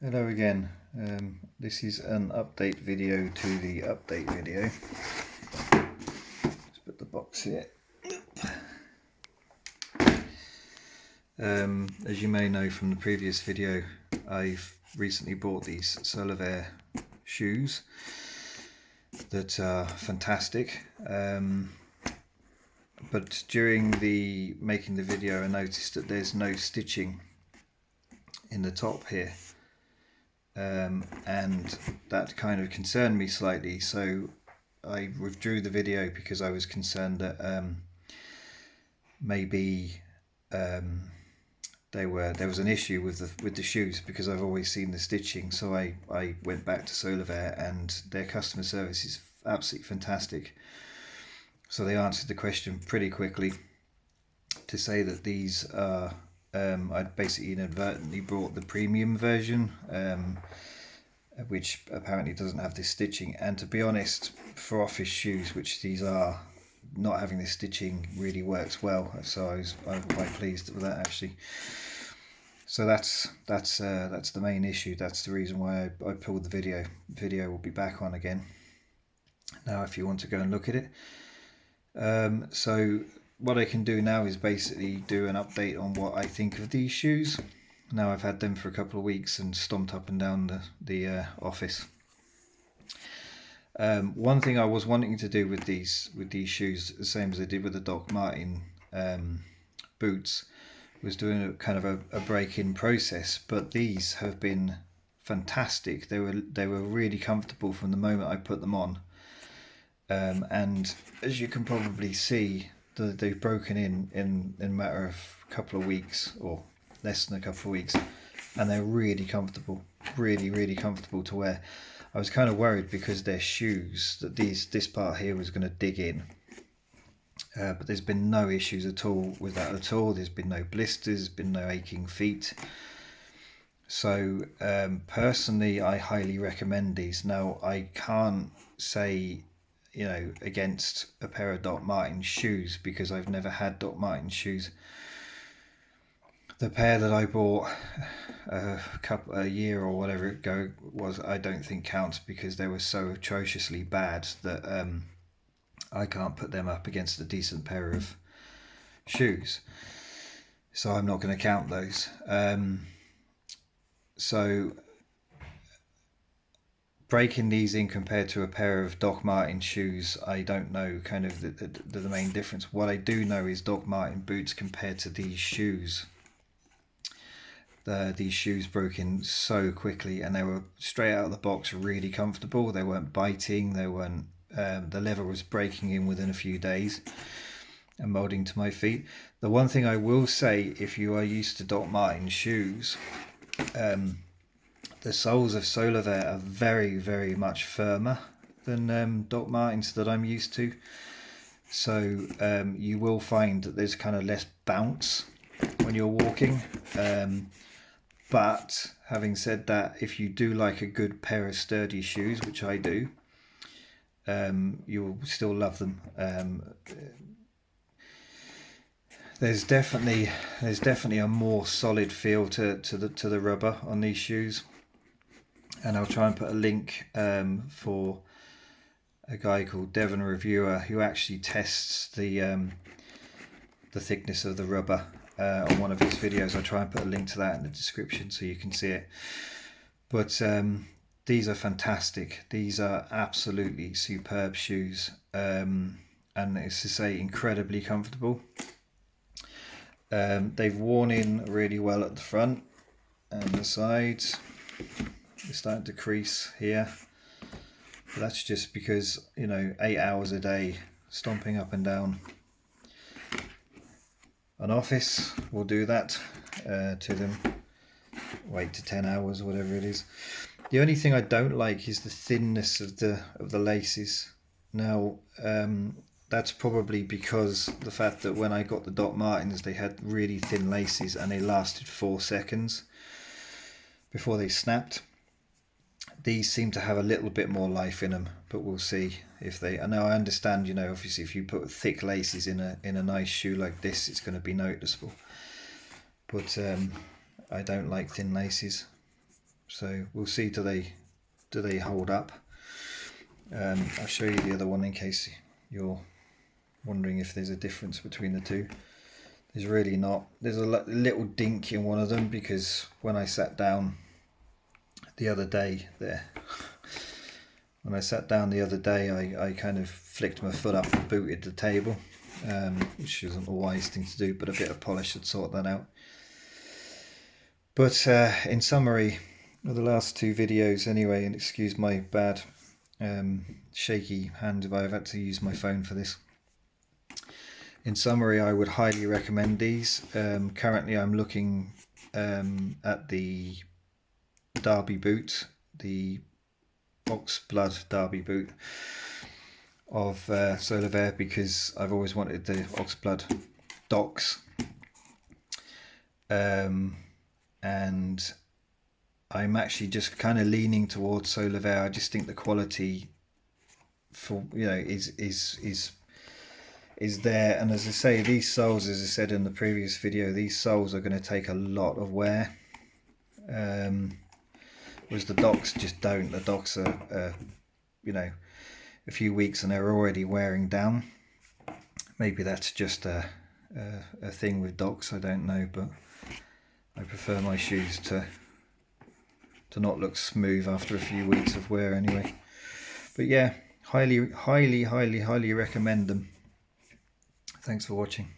Hello again. This is an update video to the update video. Let's put the box here. As you may know from the previous video, I've recently bought these Solovair shoes that are fantastic. But during the making the video, I noticed that there's no stitching in the top here. And that kind of concerned me slightly, so I withdrew the video because I was concerned that maybe there was an issue with the shoes, because I've always seen the stitching. So I went back to Solovair, and their customer service is absolutely fantastic. So they answered the question pretty quickly to say that these are I'd basically inadvertently brought the premium version, which apparently doesn't have this stitching. And to be honest, for office shoes, which these are, not having this stitching really works well. So I'm quite pleased with that, actually. So that's the main issue. That's the reason why I pulled the video. The video will be back on again now if you want to go and look at it. So what I can do now is basically do an update on what I think of these shoes. Now I've had them for a couple of weeks and stomped up and down the office. One thing I was wanting to do with these shoes, the same as I did with the Doc Marten boots, was doing a kind of a break-in process. But these have been fantastic. They were really comfortable from the moment I put them on. And as you can probably see, they've broken in a matter of a couple of weeks, or less than a couple of weeks, and they're really comfortable, really comfortable to wear. I was kind of worried because they're shoes that this part here was going to dig in, but there's been no issues at all with that at all. There's been no blisters, there's been no aching feet. So personally, I highly recommend these. Now I can't say against a pair of Doc Marten shoes, because I've never had Doc Marten shoes. The pair that I bought a year or whatever ago I don't think counts, because they were so atrociously bad that I can't put them up against a decent pair of shoes. So I'm not going to count those. So breaking these in compared to a pair of Doc Marten shoes, I don't know kind of the main difference. What I do know is Doc Marten boots compared to these shoes. These shoes broke in so quickly, and they were straight out of the box really comfortable. They weren't biting, they weren't the leather was breaking in within a few days and molding to my feet. The one thing I will say, if you are used to Doc Marten shoes, the soles of Solovair are very much firmer than Doc Martens that I'm used to. So you will find that there's kind of less bounce when you're walking. But having said that, if you do like a good pair of sturdy shoes, which I do, you will still love them. There's definitely a more solid feel to the rubber on these shoes. And I'll try and put a link for a guy called DevonReviewer who actually tests the thickness of the rubber on one of his videos. I'll try and put a link to that in the description so you can see it. But these are fantastic. These are absolutely superb shoes, and it's to say incredibly comfortable. They've worn in really well at the front and the sides. They're starting to crease here, but that's just because 8 hours a day stomping up and down an office will do that to them. 8 to 10 hours, whatever it is. The only thing I don't like is the thinness of the laces. Now that's probably because the fact that when I got the Doc Martens, they had really thin laces and they lasted 4 seconds before they snapped. These seem to have a little bit more life in them, but we'll see if they. Now I understand, obviously if you put thick laces in a nice shoe like this, it's going to be noticeable. But I don't like thin laces. So we'll see, do they hold up. I'll show you the other one in case you're wondering if there's a difference between the two. There's really not. There's a little dink in one of them because when I sat down the other day I kind of flicked my foot up and booted the table, which isn't a wise thing to do, but a bit of polish would sort that out. But in summary, of the last two videos anyway, and excuse my bad shaky hand if I've had to use my phone for this. In summary, I would highly recommend these. Currently I'm looking at the Derby boot, the Oxblood Derby boot of Solovair, because I've always wanted the Oxblood Docs, and I'm actually just kind of leaning towards Solovair. I just think the quality for is there, and as I say, these soles, as I said in the previous video, these soles are going to take a lot of wear, whereas the Docs just don't. The Docs are a few weeks and they're already wearing down. Maybe that's just a thing with Docs, I don't know, but I prefer my shoes to not look smooth after a few weeks of wear anyway. But yeah, highly recommend them. Thanks for watching.